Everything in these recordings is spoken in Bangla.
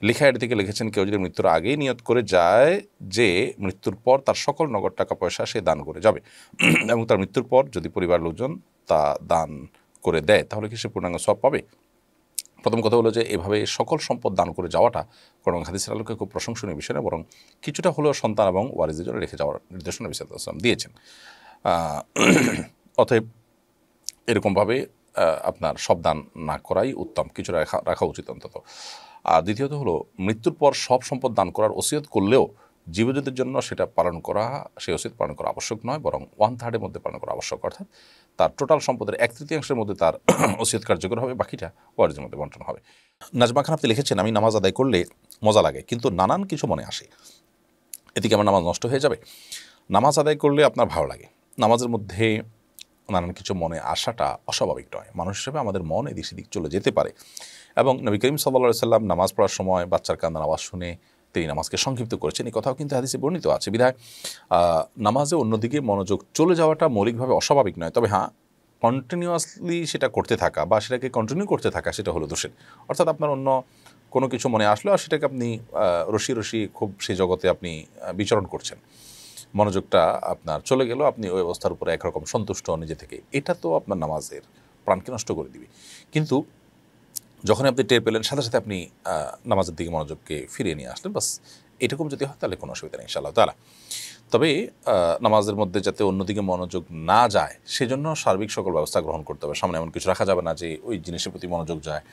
লেখা এর থেকে লিখেছেন, কেউ যদি মৃত্যুর আগেই নিয়ত করে যায় যে মৃত্যুর পর তার সকল নগদ টাকা পয়সা সে দান করে যাবে এবং তার মৃত্যুর পর যদি পরিবার লোকজন তা দান করে দেয়, তাহলে কি সে পূর্ণাঙ্গ সওয়াব পাবে? প্রথম কথা হলো যে এভাবে সকল সম্পদ দান করে যাওয়াটা কোনো হাদিসের আলোকে খুব প্রশংসনীয় বিষয় না, বরং কিছুটা হলেও সন্তান এবং ওয়ারিসদের জন্য রেখে যাওয়ার নির্দেশনা নবী সাল্লাল্লাহু আলাইহি ওয়াসাল্লাম দিয়েছেন। অতএব এরকমভাবে আপনার সব দান না করাই উত্তম, কিছু রাখা উচিত অন্তত। আর দ্বিতীয়ত হলো, মৃত্যুর পর সব সম্পদ দান করার ওসিয়ত করলেও জীবজন্তুর জন্য সেটা পালন করা, সেই ওসিয়ত পালন করা আবশ্যক নয়, বরং 1/3 মধ্যে পালন করা আবশ্যক। অর্থাৎ তার টোটাল সম্পদের 1/3 মধ্যে তার ওসিয়ত কার্যকর হবে, বাকিটা ওয়ারিসের মধ্যে বন্টন হবে। নাজমা খান আপনি লিখেছেন, আমি নামাজ আদায় করলে মজা লাগে, কিন্তু নানান কিছু মনে আসে, এতে কি আমার নামাজ নষ্ট হয়ে যাবে? নামাজ আদায় করলে আপনার ভালো লাগে, নামাজের মধ্যে নানান কিছু মনে আসাটা অস্বাভাবিক নয়। মানুষ হিসেবে আমাদের মন এদিক সেদিক চলে যেতে পারে, এবং নবী করিম সাল্লাল্লাহু আলাইহি সাল্লাম নামাজ পড়ার সময় বাচ্চার কান্নার আওয়াজ শুনে তিনি নামাজকে সংক্ষিপ্ত করেছেন, এই কথাও কিন্তু হাদিসে বর্ণিত আছে। বিধায় নামাজে অন্যদিকে মনোযোগ চলে যাওয়াটা মৌলিকভাবে অস্বাভাবিক নয়, তবে হ্যাঁ, কন্টিনিউয়াসলি সেটা করতে থাকা বা সেটাকে কন্টিনিউ করতে থাকা সেটা হলো দোষের। অর্থাৎ আপনার অন্য কোনো কিছু মনে আসলো আর সেটাকে আপনি রসি রসি খুব সেই জগতে আপনি বিচরণ করছেন, মনোযোগটা আপনার চলে গেল, আপনি ওই অবস্থার উপরে একরকম সন্তুষ্ট নিজে থেকে, এটা তো আপনার নামাজের প্রাণকে নষ্ট করে দিবে। কিন্তু যখন আপনি টের পেলেন, সাথে সাথে আপনি নামাজের দিকে মনোযোগকে ফিরিয়ে নিয়ে আসলেন, বাস এরকম যদি হয় তাহলে কোনো অসুবিধা নেই ইনশাআল্লাহ তাআলা। তবে নামাজের মধ্যে যাতে অন্যদিকে মনোযোগ না যায় সেজন্য সার্বিক সকল ব্যবস্থা গ্রহণ করতে হবে। সামনে এমন কিছু রাখা যাবে না যে ওই জিনিসের প্রতি মনোযোগ যায়,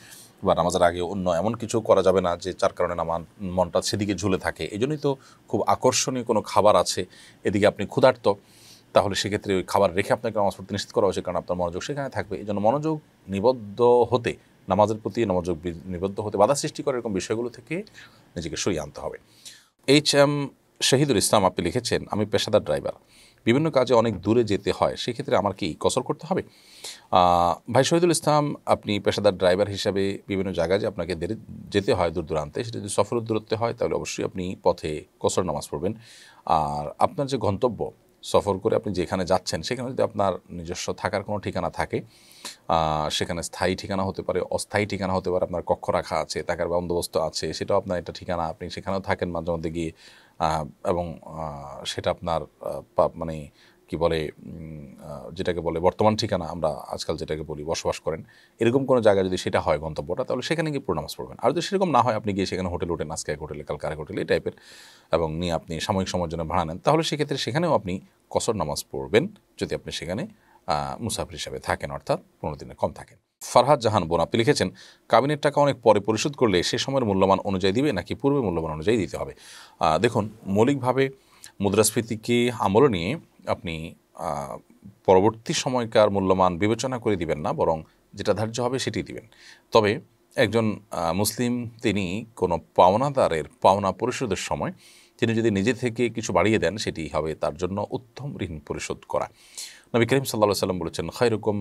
বা নামাজের আগে অন্য এমন কিছু করা যাবে না যে যার কারণে মনটা সেদিকে ঝুলে থাকে। এই জন্যই তো খুব আকর্ষণীয় কোনো খাবার আছে, এদিকে আপনি ক্ষুধার্ত, তাহলে সেক্ষেত্রে ওই খাবার রেখে আপনাকে নামাজ পড়তে নিষেধ করা হয়েছে, কারণ আপনার মনোযোগ সেখানে থাকবে। এই জন্য মনোযোগ নিবদ্ধ হতে, নামাজের প্রতি মনোযোগ নিবদ্ধ হতে বাধা সৃষ্টি করে এরকম বিষয়গুলো থেকে নিজেকে সরিয়ে আনতে হবে। HM শহীদুল ইসলাম আপনি লিখেছেন, আমি পেশাদার ড্রাইভার, বিভিন্ন কাজে অনেক দূরে যেতে হয়, সেক্ষেত্রে আমার কি কসর করতে হবে? ভাই শহীদুল ইসলাম, আপনি পেশাদার ড্রাইভার হিসাবে বিভিন্ন জায়গায় যে আপনাকে যেতে হয় দূর দূরান্তে, সেটা যদি সফরের দূরত্বে হয় তাহলে অবশ্যই আপনি পথে কসর নামাজ পড়বেন। আর আপনার যে গন্তব্য, সফর করে আপনি যেখানে যাচ্ছেন সেখানে যদি আপনার নিজস্ব থাকার কোনো ঠিকানা থাকে, সেখানে স্থায়ী ঠিকানা হতে পারে, অস্থায়ী ঠিকানা হতে পারে, আপনার কক্ষ রাখা আছে, থাকার বন্দোবস্ত আছে, সেটাও আপনার একটা ঠিকানা, আপনি সেখানেও থাকেন মাঝে মধ্যে গিয়ে, এবং সেটা আপনার মানে কি বলে, যেটাকে বলে বর্তমান ঠিকানা, আমরা আজকাল যেটাকে বলি বসবাস করেন, এরকম কোনো জায়গায় যদি সেটা হয় গন্তব্যটা, তাহলে সেখানে গিয়ে পুরো নামাজ পড়বেন। আর যদি সেরকম না হয়, আপনি গিয়ে সেখানে হোটেল উঠেন, আজকে এক হোটেলে কালকে আরেক হোটেলে, এই টাইপের, এবং নিয়ে আপনি সাময়িক সময়ের জন্য ভাড়া নেন, তাহলে সেক্ষেত্রে সেখানেও আপনি কসর নামাজ পড়বেন, যদি আপনি সেখানে মুসাফির হিসাবে থাকেন, অর্থাৎ 15 দিনের কম থাকেন। ফারহাদ জাহান বোন আপনি লিখেছেন, কাবিনের টাকা অনেক পরে পরিশোধ করলে সে সময়ের মূল্যমান অনুযায়ী দিবে নাকি পূর্বে মূল্যমান অনুযায়ী দিতে হবে? দেখুন, মৌলিকভাবে মুদ্রাস্ফীতিকে আমলে নিয়ে আপনি পরবর্তী সময়কার মূল্যমান বিবেচনা করে দিবেন না, বরং যেটা ধার্য হবে সেটি দিবেন। তবে একজন মুসলিম তিনি কোনো পাওনাদারের পাওনা পরিশোধের সময় তিনি যদি নিজে থেকে কিছু বাড়িয়ে দেন, সেটি হবে তার জন্য উত্তম ঋণ পরিশোধ করা। নবী করিম সাল্লাল্লাহু আলাইহি ওয়াসাল্লাম বলেছেন, খায়রুকুম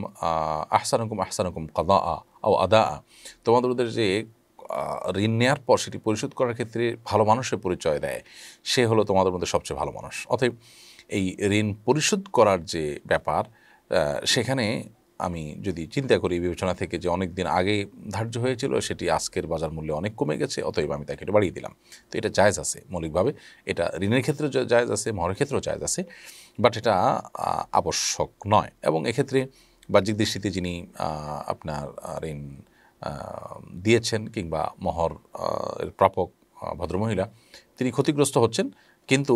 আহসানুকুম কাদাআ আও আদাআ, তোমাদের যে ঋণ নেওয়ার পর সেটি পরিশোধ করার ক্ষেত্রে ভালো মানুষের পরিচয় দেয়, সে হলো তোমাদের মধ্যে সবচেয়ে ভালো মানুষ। অতএব এই ঋণ পরিশোধ করার যে ব্যাপার, সেখানে আমি যদি চিন্তা করি বিবেচনা থেকে যে অনেক দিন আগে ধার্য হয়েছিল, সেটি আজকের বাজার মূল্যে অনেক কমে গেছে, অতএব আমি তাকে এটা বাড়িয়ে দিলাম, তো এটা জায়েজ আছে মৌলিকভাবে, এটা ঋণের ক্ষেত্রে জায়েজ আছে, মহরের ক্ষেত্রেও জায়েজ আছে, বাট এটা আবশ্যক নয়। এবং এক্ষেত্রে বাহ্যিক দৃষ্টিতে যিনি আপনার ঋণ দিয়েছেন কিংবা মহর এর প্রাপক ভদ্রমহিলা, তিনি ক্ষতিগ্রস্ত হচ্ছেন, কিন্তু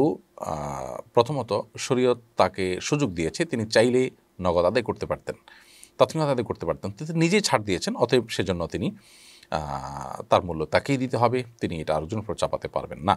প্রথমত শরীয়ত তাকে সুযোগ দিয়েছে, তিনি চাইলে নগদ আদায় করতে পারতেন, তৎক্ষণাৎ আদায় করতে পারতেন, তিনি নিজেই ছাড় দিয়েছেন, অতএব সেজন্য তিনি তার মূল্য তাকেই দিতে হবে, তিনি এটা আরেকজনের উপর চাপাতে পারবেন না।